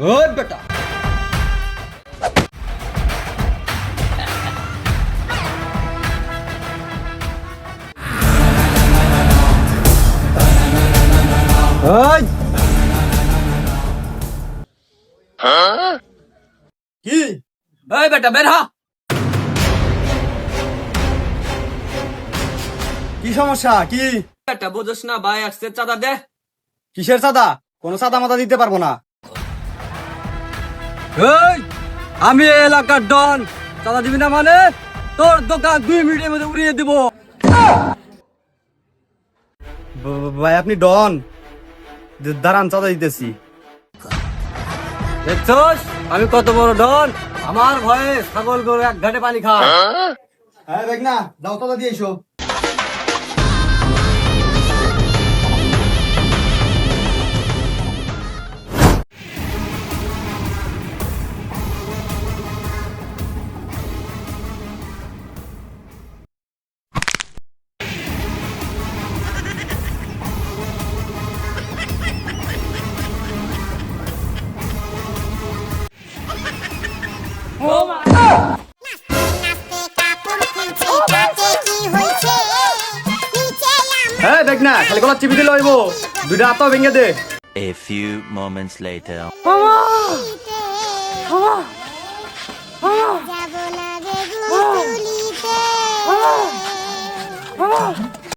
ওই বেটা ওই কি এই বেটা বের হ। কি সমস্যা কি বেটা বুঝছ না ভাই আসছে চাঁদা দে। কিসের চাঁদা কোনো চাঁদা মাথা দিতে পারবো না এই আমি এই এলাকার ডন, চাঁদা দিবি না মানে তোর দোকান 2 মিনিটের মধ্যে উড়িয়ে দিব। ভাই আপনি ডন দাঁড়ান চাঁদা দিতেছি দেখছস আমি কত বড় ডন, আমার ভয়ে ছাগল গরু এক ঘাটে পানি খায়। হ্যাঁ দেখ না যাও চাঁদা দিয়ে এসো হ্যাঁ দেখ না খালি গলা চিপি দিলে হইব দুইটা হাতও ভেঙে দে A few moments later. মামা